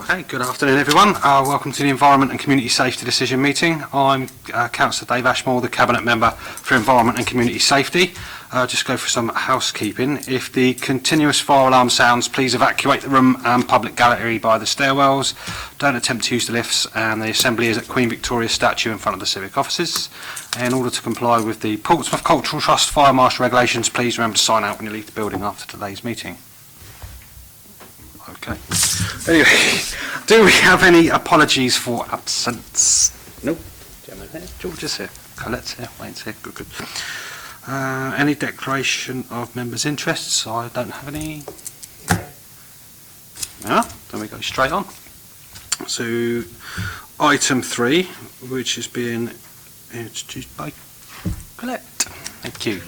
Okay, good afternoon everyone. Welcome to the Environment and Community Safety Decision Meeting. I'm Councillor Dave Ashmore, the Cabinet Member for Environment and Community Safety. Just go for some housekeeping. If the continuous fire alarm sounds, please evacuate the room and public gallery by the stairwells. Don't attempt to use the lifts, and the assembly is at Queen Victoria's statue in front of the civic offices. In order to comply with the Portsmouth Cultural Trust Fire Marshal regulations, please remember to sign out when you leave the building after today's meeting. Okay. Anyway, do we have any apologies for absence? Nope. George is here. Colette's here. Wayne's here. Good, good. Any declaration of members' interests? I don't have any. No? Then we go straight on. So, item 3, which is being introduced by Colette. Thank you.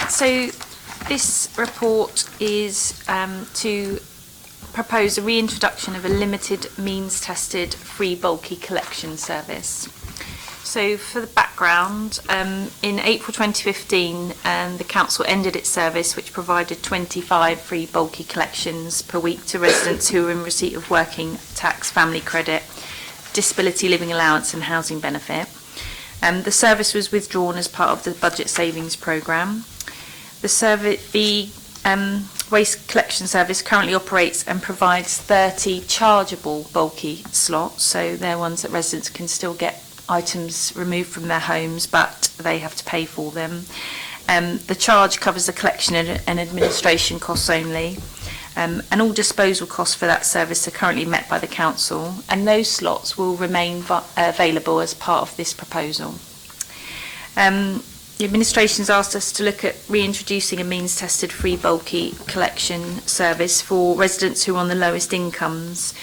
So this report is to propose a reintroduction of a limited means tested free bulky collection service. So for the background, in April 2015 the council ended its service which provided 25 free bulky collections per week to residents who were in receipt of working tax, family credit, disability living allowance and housing benefit. The service was withdrawn as part of the budget savings programme. The waste collection service currently operates and provides 30 chargeable bulky slots, so they're ones that residents can still get items removed from their homes, but they have to pay for them. The charge covers the collection and administration costs only, and all disposal costs for that service are currently met by the council, and those slots will remain available as part of this proposal. The administration's asked us to look at reintroducing a means-tested free bulky collection service for residents who are on the lowest incomes.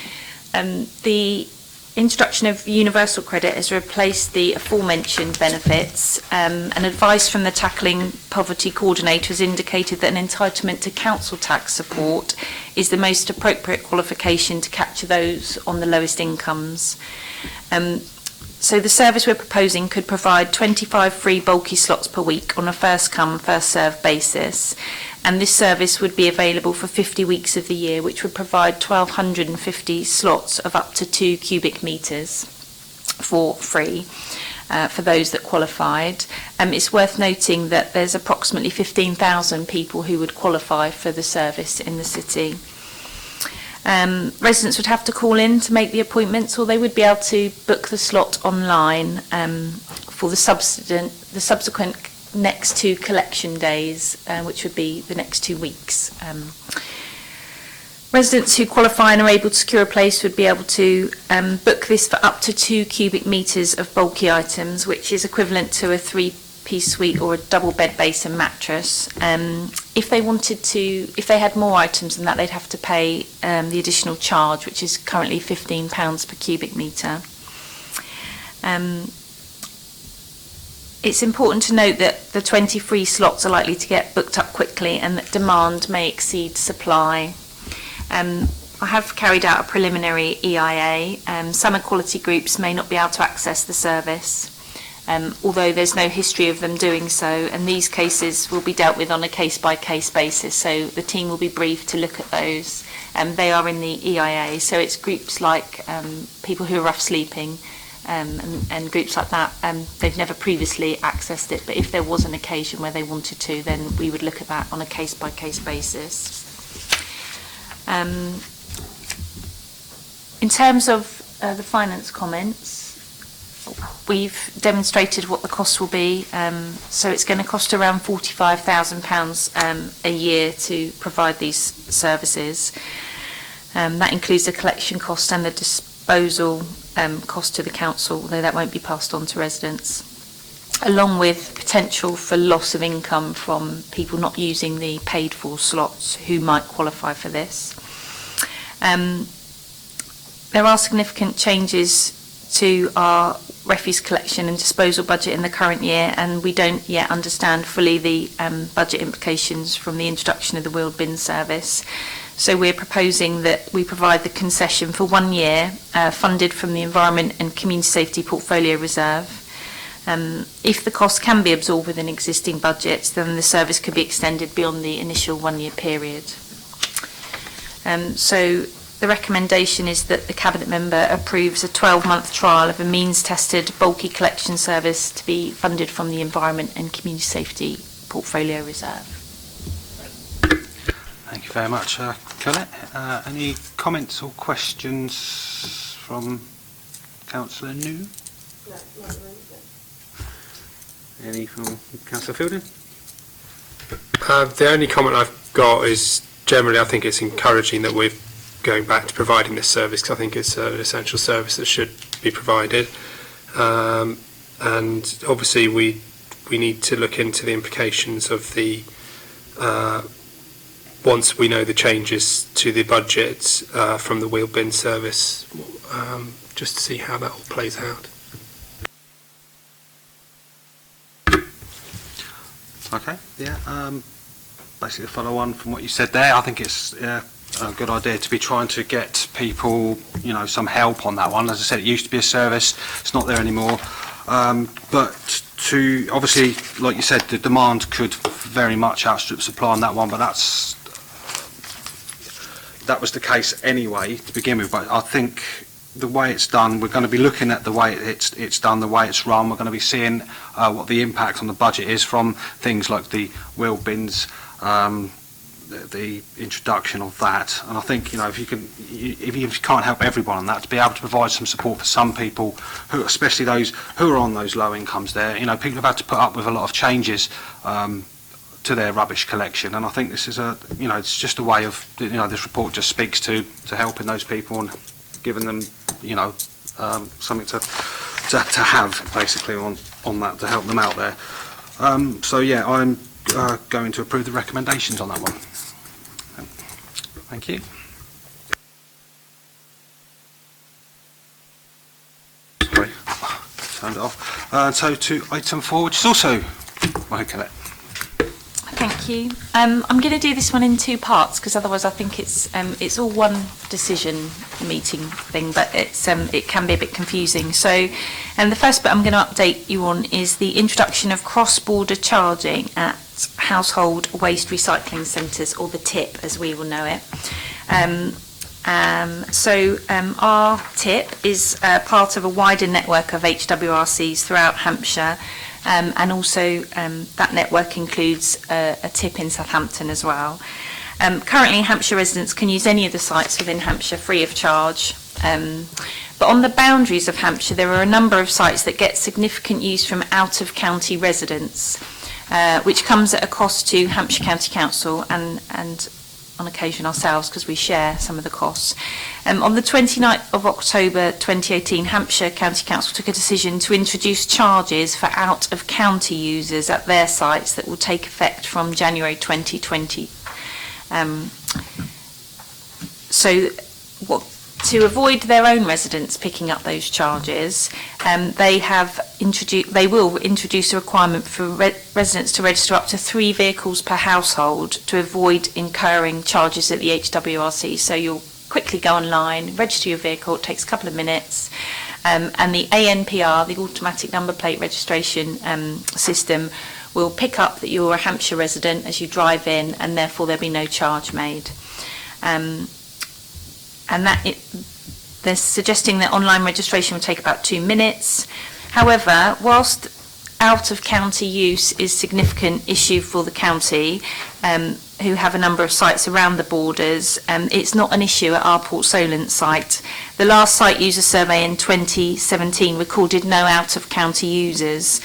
The introduction of universal credit has replaced the aforementioned benefits, and advice from the Tackling Poverty Coordinator has indicated that an entitlement to council tax support is the most appropriate qualification to capture those on the lowest incomes. So the service we're proposing could provide 25 free bulky slots per week on a first come, first served basis. And this service would be available for 50 weeks of the year, which would provide 1,250 slots of up to 2 cubic metres for free for those that qualified. It's worth noting that there's approximately 15,000 people who would qualify for the service in the city. Residents would have to call in to make the appointments, or they would be able to book the slot online for the subsequent next 2 collection days, which would be the next 2 weeks. Residents who qualify and are able to secure a place would be able to book this for up to 2 cubic metres of bulky items, which is equivalent to a 3-piece suite or a double bed base and mattress. If they had more items than that, they'd have to pay the additional charge, which is currently £15 per cubic metre. It's important to note that the 20 free slots are likely to get booked up quickly and that demand may exceed supply. I have carried out a preliminary EIA. Some equality groups may not be able to access the service, although there's no history of them doing so, and these cases will be dealt with on a case-by-case basis, so the team will be briefed to look at those. They are in the EIA, so it's groups like people who are rough sleeping and groups like that. They've never previously accessed it, but if there was an occasion where they wanted to, then we would look at that on a case-by-case basis. In terms of the finance comments, we've demonstrated what the costs will be, so it's going to cost around £45,000 a year to provide these services. That includes the collection cost and the disposal cost to the council, although that won't be passed on to residents, along with potential for loss of income from people not using the paid for slots who might qualify for this. There are significant changes to our refuse collection and disposal budget in the current year, and we don't yet understand fully the budget implications from the introduction of the wheeled bin service. So we're proposing that we provide the concession for 1 year, funded from the Environment and Community Safety Portfolio Reserve. If the cost can be absorbed within existing budgets, then the service could be extended beyond the initial 1 year period. So the recommendation is that the Cabinet member approves a 12-month trial of a means-tested bulky collection service to be funded from the Environment and Community Safety Portfolio Reserve. Thank you very much, Colette. Any comments or questions from Councillor New? Any from Councillor Fielding? The only comment I've got is generally I think it's encouraging that we're going back to providing this service, because I think it's an essential service that should be provided, and obviously we need to look into the implications of the once we know the changes to the budget from the wheel bin service, just to see how that all plays out. Okay, yeah. Basically, follow on from what you said there. I think it's a good idea to be trying to get people, some help on that one. As I said, it used to be a service; it's not there anymore. But to obviously, like you said, the demand could very much outstrip supply on that one. But that was the case anyway to begin with. But I think the way it's done, we're going to be looking at the way it's done, the way it's run. We're going to be seeing what the impact on the budget is from things like the wheel bins, the introduction of that. And I think if you can't help everyone on that, to be able to provide some support for some people, who, especially those who are on those low incomes there, people have had to put up with a lot of changes to their rubbish collection, and I think this is it's just a way of, this report just speaks to helping those people and giving them, something to have basically on that to help them out there. So yeah, I'm going to approve the recommendations on that one. Thank you. Sorry, turned it off. So to item 4, which is also my Colette. Thank you. I'm going to do this one in 2 parts, because otherwise I think it's all one decision meeting thing, but it can be a bit confusing. So the first bit I'm going to update you on is the introduction of cross-border charging at household waste recycling centres, or the TIP as we will know it. Our TIP is part of a wider network of HWRCs throughout Hampshire. And also that network includes a TIP in Southampton as well. Currently, Hampshire residents can use any of the sites within Hampshire free of charge. But on the boundaries of Hampshire, there are a number of sites that get significant use from out-of-county residents, which comes at a cost to Hampshire County Council and on occasion ourselves, because we share some of the costs. On the 29th of October 2018, Hampshire County Council took a decision to introduce charges for out-of-county users at their sites that will take effect from January 2020. To avoid their own residents picking up those charges, they will introduce a requirement for residents to register up to 3 vehicles per household to avoid incurring charges at the HWRC. So you'll quickly go online, register your vehicle, it takes a couple of minutes, and the ANPR, the automatic number plate registration system, will pick up that you're a Hampshire resident as you drive in, and therefore there'll be no charge made. They're suggesting that online registration will take about 2 minutes. However, whilst out-of-county use is a significant issue for the county, who have a number of sites around the borders, it's not an issue at our Port Solent site. The last site user survey in 2017 recorded no out-of-county users.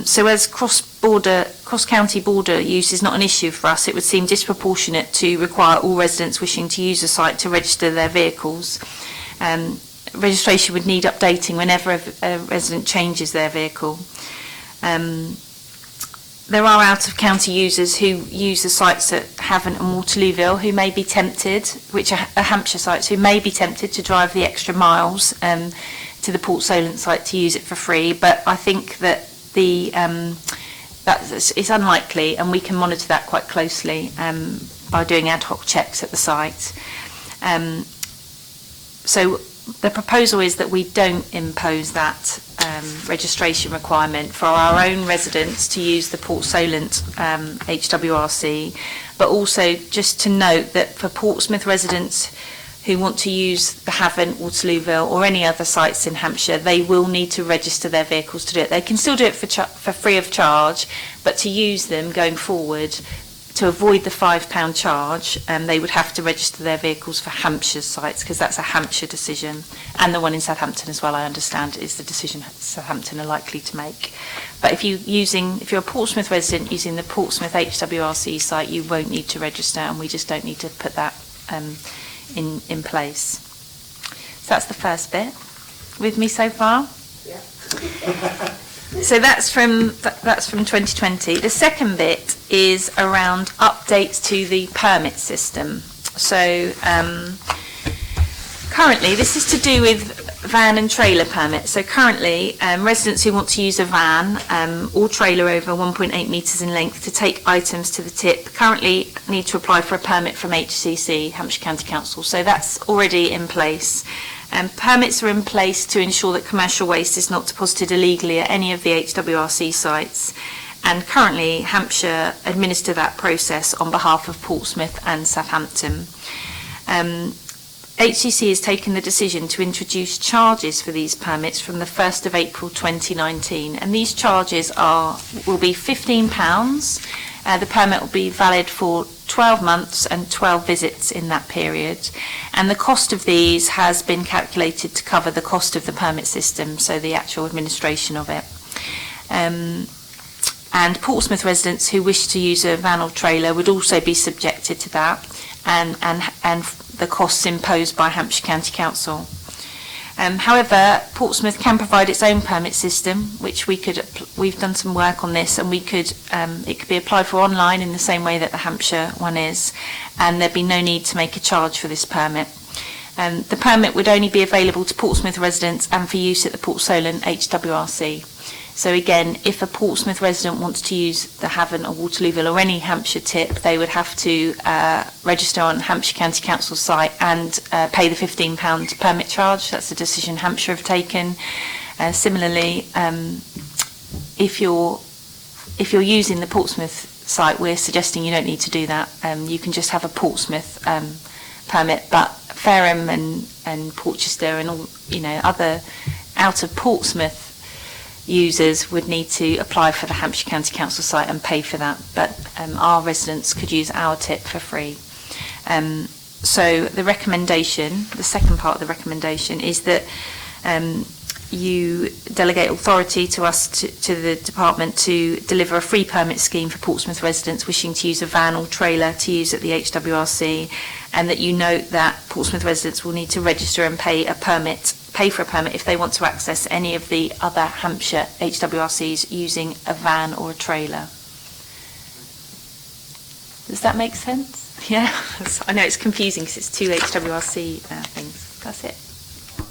So as cross-county border use is not an issue for us, it would seem disproportionate to require all residents wishing to use a site to register their vehicles. Registration would need updating whenever a resident changes their vehicle. There are out-of-county users who use the sites at Havant and Waterlooville who may be tempted, which are Hampshire sites, who may be tempted to drive the extra miles to the Port Solent site to use it for free. But I think that it's unlikely, and we can monitor that quite closely by doing ad hoc checks at the site. So the proposal is that we don't impose that registration requirement for our own residents to use the Port Solent HWRC, but also just to note that for Portsmouth residents who want to use the Havant, Waterlooville or any other sites in Hampshire, they will need to register their vehicles to do it. They can still do it for free of charge, but to use them going forward, to avoid the £5 charge, they would have to register their vehicles for Hampshire's sites, because that's a Hampshire decision. And the one in Southampton as well, I understand, is the decision Southampton are likely to make. But if you're a Portsmouth resident using the Portsmouth HWRC site, you won't need to register, and we just don't need to put that in place. So that's the first bit. With me so far? Yeah. So that's from 2020. The second bit is around updates to the permit system. So currently, this is to do with van and trailer permits. So currently, residents who want to use a van or trailer over 1.8 metres in length to take items to the tip currently need to apply for a permit from HCC, Hampshire County Council. So that's already in place. Permits are in place to ensure that commercial waste is not deposited illegally at any of the HWRC sites, and currently Hampshire administer that process on behalf of Portsmouth and Southampton. HCC has taken the decision to introduce charges for these permits from the 1st of April 2019, and these charges will be £15. The permit will be valid for 12 months and 12 visits in that period. And the cost of these has been calculated to cover the cost of the permit system, so the actual administration of it. And Portsmouth residents who wish to use a van or trailer would also be subjected to that, and the costs imposed by Hampshire County Council. However, Portsmouth can provide its own permit system, which we've done some work on this, and it could be applied for online in the same way that the Hampshire one is, and there'd be no need to make a charge for this permit. The permit would only be available to Portsmouth residents and for use at the Port Solent HWRC. So again, if a Portsmouth resident wants to use the Havant or Waterlooville or any Hampshire tip, they would have to register on Hampshire County Council site and pay the £15 permit charge. That's a decision Hampshire have taken. Similarly, if you're using the Portsmouth site, we're suggesting you don't need to do that. You can just have a Portsmouth permit, but Fareham and Portchester and all, other out of Portsmouth users would need to apply for the Hampshire County Council site and pay for that, but our residents could use our tip for free. So the recommendation, the second part of the recommendation, is that you delegate authority to us, to the department, to deliver a free permit scheme for Portsmouth residents wishing to use a van or trailer to use at the HWRC, and that you note that Portsmouth residents will need to register and pay for a permit if they want to access any of the other Hampshire HWRCs using a van or a trailer. Does that make sense? Yeah, I know it's confusing because it's two HWRC things. That's it.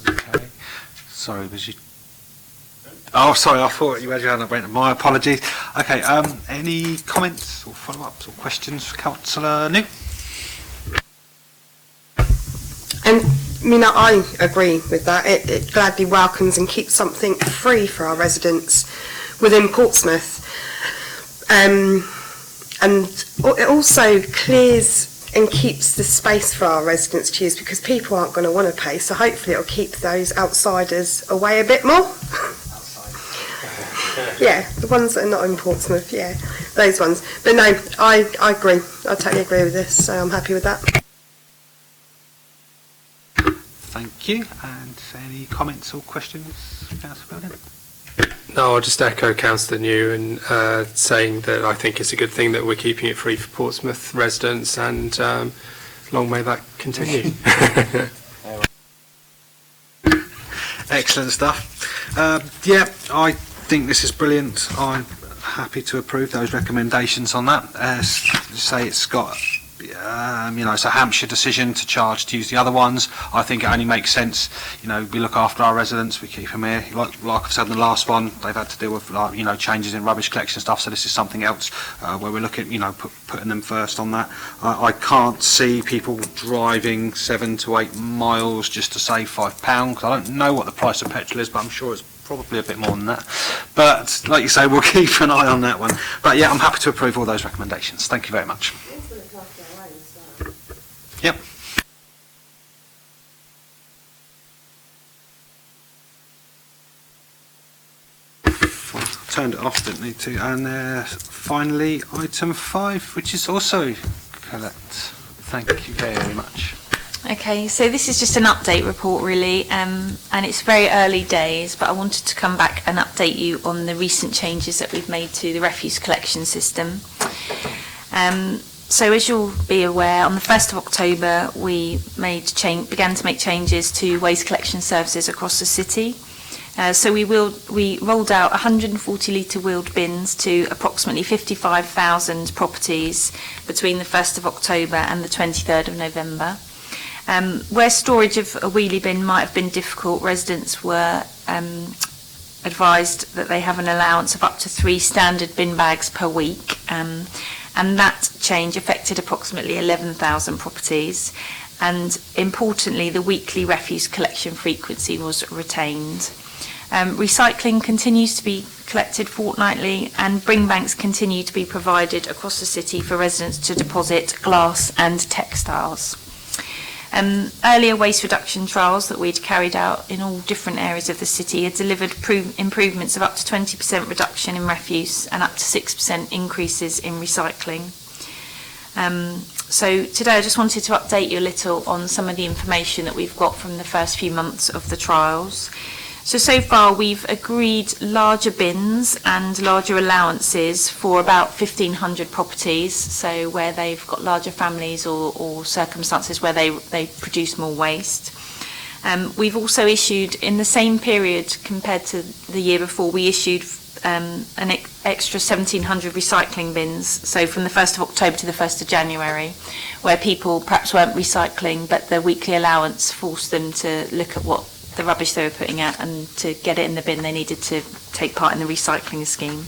Okay. Sorry, was you? Oh, sorry, I thought you had your hand up. My apologies. Okay, any comments or follow-ups or questions for Councillor New? Mina, I agree with that. It gladly welcomes and keeps something free for our residents within Portsmouth. And it also clears and keeps the space for our residents to use, because people aren't going to want to pay, so hopefully it'll keep those outsiders away a bit more. Yeah, the ones that are not in Portsmouth, yeah, those ones. But no, I agree. I totally agree with this, so I'm happy with that. Thank you. And any comments or questions, Councillor Building? No, I'll just echo Councillor New and saying that I think it's a good thing that we're keeping it free for Portsmouth residents, and long may that continue. Excellent stuff. Yeah, I think this is brilliant. I'm happy to approve those recommendations on that. Say it's got, it's a Hampshire decision to charge to use the other ones. I think it only makes sense. We look after our residents, we keep them here. Like I've said in the last one, they've had to deal with changes in rubbish collection stuff. So this is something else where we're looking, putting them first on that. I can't see people driving 7 to 8 miles just to save £5. Because I don't know what the price of petrol is, but I'm sure it's probably a bit more than that. But like you say, we'll keep an eye on that one. But yeah, I'm happy to approve all those recommendations. Thank you very much. Yep. turned it off, didn't need to. And finally, item 5, which is also Colette. Thank you very much. Okay, so this is just an update report really, and it's very early days, but I wanted to come back and update you on the recent changes that we've made to the refuse collection system. So as you'll be aware, on the 1st of October we began to make changes to waste collection services across the city. So we rolled out 140 litre wheeled bins to approximately 55,000 properties between the 1st of October and the 23rd of November. Where storage of a wheelie bin might have been difficult, residents were advised that they have an allowance of up to 3 standard bin bags per week, and that change affected approximately 11,000 properties. And importantly, the weekly refuse collection frequency was retained. Recycling continues to be collected fortnightly, and bring banks continue to be provided across the city for residents to deposit glass and textiles. Earlier waste reduction trials that we'd carried out in all different areas of the city had delivered improvements of up to 20% reduction in refuse and up to 6% increases in recycling. So today I just wanted to update you a little on some of the information that we've got from the first few months of the trials. So far we've agreed larger bins and larger allowances for about 1,500 properties, so where they've got larger families or circumstances where they produce more waste. We've also issued, in the same period compared to the year before, we issued an extra 1,700 recycling bins, so from the 1st of October to the 1st of January, where people perhaps weren't recycling, but the weekly allowance forced them to look at what the rubbish they were putting out, and to get it in the bin they needed to take part in the recycling scheme.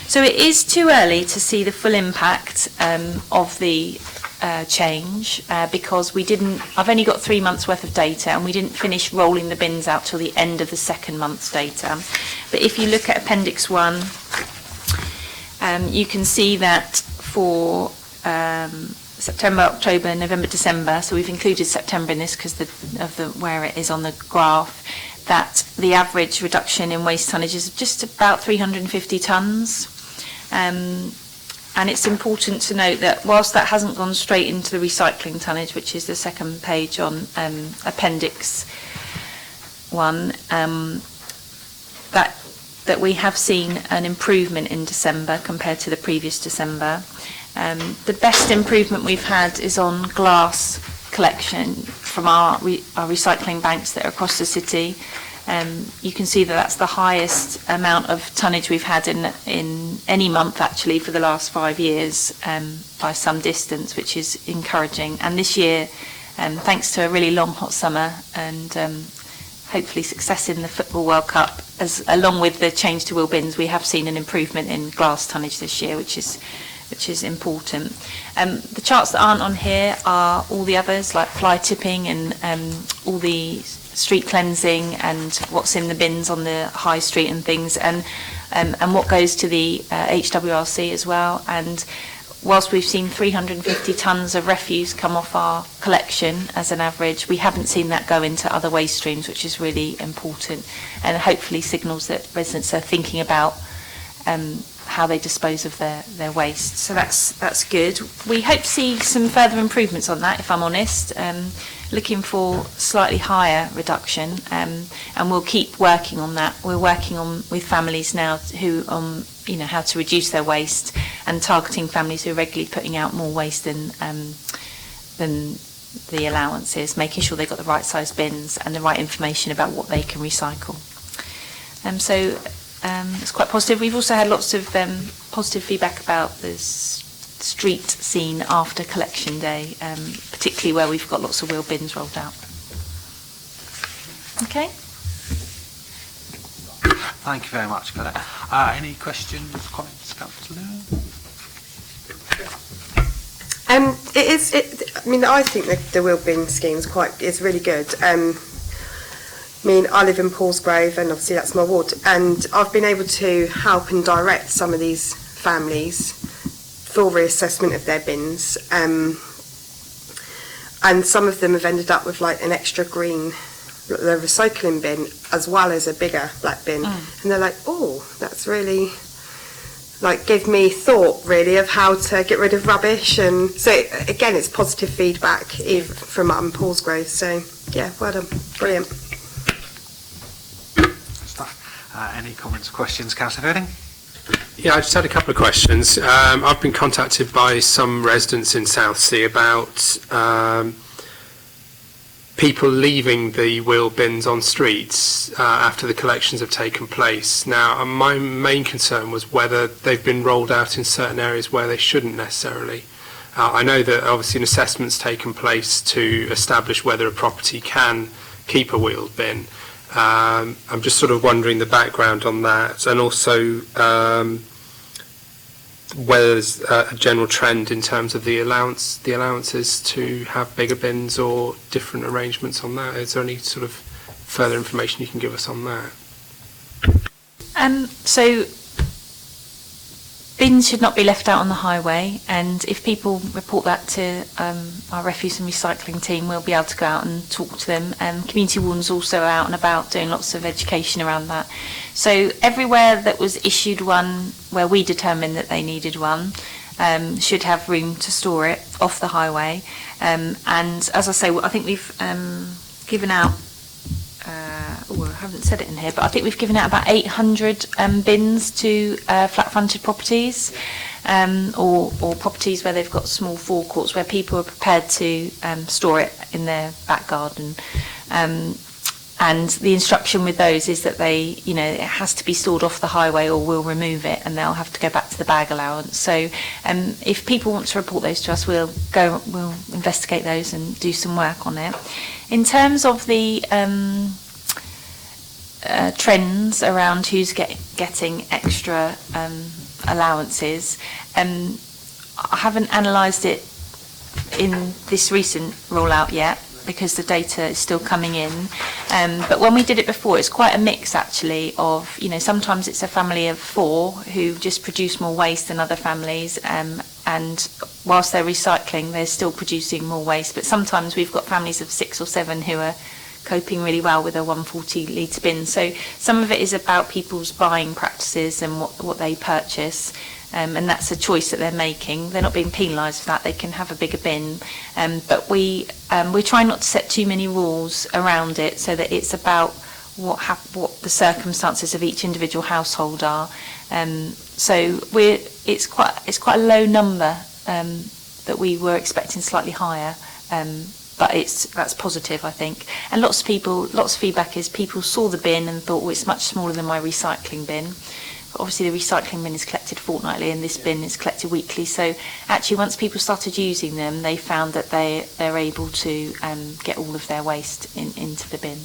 So it is too early to see the full impact of the change because I've only got 3 months worth of data, and we didn't finish rolling the bins out till the end of the second month's data. But if you look at Appendix 1, you can see that for September, October, November, December, so we've included September in this because of where it is on the graph, that the average reduction in waste tonnage is just about 350 tonnes. And it's important to note that whilst that hasn't gone straight into the recycling tonnage, which is the second page on Appendix 1, that we have seen an improvement in December compared to the previous December. The best improvement we've had is on glass collection from our recycling banks that are across the city. You can see that that's the highest amount of tonnage we've had in any month actually for the last 5 years by some distance, which is encouraging. And this year, thanks to a really long hot summer and hopefully success in the Football World Cup, along with the change to wheel bins, we have seen an improvement in glass tonnage this year, which is important. The charts that aren't on here are all the others, like fly tipping and all the street cleansing and what's in the bins on the high street and things, and what goes to the HWRC as well. And whilst we've seen 350 tonnes of refuse come off our collection as an average, we haven't seen that go into other waste streams, which is really important and hopefully signals that residents are thinking about how they dispose of their waste. So that's good. We hope to see some further improvements on that, if I'm honest. Looking for slightly higher reduction, and we'll keep working on that. We're working on with families now who how to reduce their waste, and targeting families who are regularly putting out more waste than the allowances, making sure they've got the right size bins and the right information about what they can recycle. So it's quite positive. We've also had lots of positive feedback about the street scene after collection day, particularly where we've got lots of wheel bins rolled out. Okay. Thank you very much for that. Any questions, comments, Councillor? I think the wheel bin scheme is really good. I live in Paulsgrove, and obviously that's my ward, and I've been able to help and direct some of these families for reassessment of their bins, and some of them have ended up with like an extra green the recycling bin as well as a bigger black bin. And they're like, oh, that's really, like, give me thought, really, of how to get rid of rubbish. And so, again, it's positive feedback from Paulsgrove. So, yeah, well done. Brilliant. Any comments or questions, Councillor Fielding? Yeah, I just had a couple of questions. I've been contacted by some residents in Southsea about people leaving the wheel bins on streets after the collections have taken place. Now, my main concern was whether they've been rolled out in certain areas where they shouldn't necessarily. I know that obviously an assessment's taken place to establish whether a property can keep a wheeled bin. I'm just sort of wondering the background on that, and also whether there's a general trend in terms of the allowances to have bigger bins or different arrangements on that. Is there any sort of further information you can give us on that? So bins should not be left out on the highway, and if people report that to our refuse and recycling team, we'll be able to go out and talk to them. Community wardens also out and about doing lots of education around that. So everywhere that was issued one where we determined that they needed one should have room to store it off the highway. And as I say, I think we've given out, I haven't said it in here, but I think we've given out about 800 bins to flat-fronted properties or properties where they've got small forecourts where people are prepared to store it in their back garden. And the instruction with those is that it has to be stored off the highway or we'll remove it and they'll have to go back to the bag allowance. So if people want to report those to us, we'll investigate those and do some work on it. In terms of the trends around who's getting extra allowances, I haven't analysed it in this recent rollout yet because the data is still coming in, but when we did it before, it's quite a mix actually of, sometimes it's a family of 4 who just produce more waste than other families, and whilst they're recycling they're still producing more waste, but sometimes we've got families of 6 or 7 who are coping really well with a 140 litre bin. So some of it is about people's buying practices and what they purchase, and that's a choice that they're making. They're not being penalised for that. They can have a bigger bin, but we're trying not to set too many rules around it, so that it's about what the circumstances of each individual household are. So it's quite a low number that we were expecting, slightly higher. But that's positive, I think. And lots of feedback is people saw the bin and thought, it's much smaller than my recycling bin. But obviously the recycling bin is collected fortnightly and this bin is collected weekly. So actually once people started using them, they found that they're able to get all of their waste into the bin.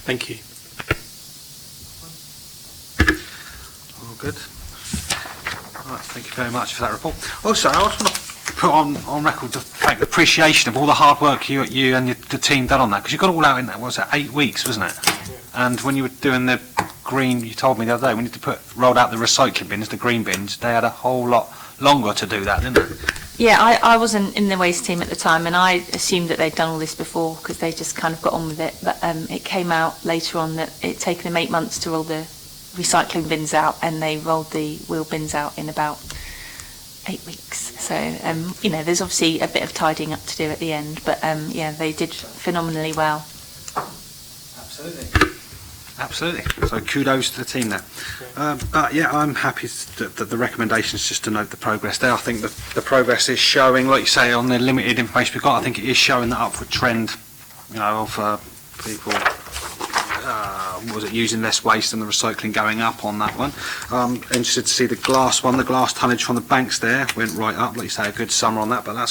Thank you. All good. Right, thank you very much for that report. Also, I also want to put on record the fact, appreciation of all the hard work you and the team done on that, because you got it all out in that, what was it, 8 weeks, wasn't it? Yeah. And when you were doing the green, you told me the other day, when you rolled out the recycling bins, the green bins, they had a whole lot longer to do that, didn't they? Yeah, I wasn't in the waste team at the time, and I assumed that they'd done all this before because they just kind of got on with it. But it came out later on that it'd taken them 8 months to roll the recycling bins out, and they rolled the wheel bins out in about 8 weeks. So, there's obviously a bit of tidying up to do at the end, but they did phenomenally well. Absolutely. So kudos to the team there. I'm happy that the recommendations, just to note the progress there. I think the progress is showing, like you say, on the limited information we've got, I think it is showing that upward trend, of people using less waste and the recycling going up on that one. Interested to see the glass tonnage from the banks there went right up, like you say, a good summer on that, but that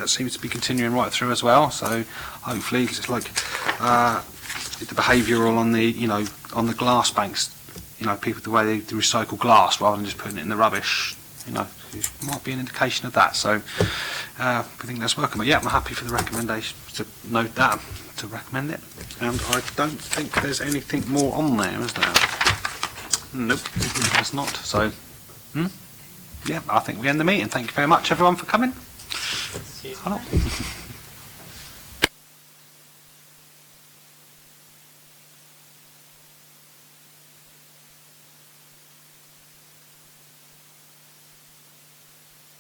seems to be continuing right through as well. So hopefully, it's like the behavioural on the glass banks, people, the way they recycle glass rather than just putting it in the rubbish, it might be an indication of that. So I think that's working. But yeah, I'm happy for the recommendation to note that, to recommend it. And I don't think there's anything more on there, is there? Nope, there's not. So, I think we end the meeting. Thank you very much, everyone, for coming. Thank you. Hello.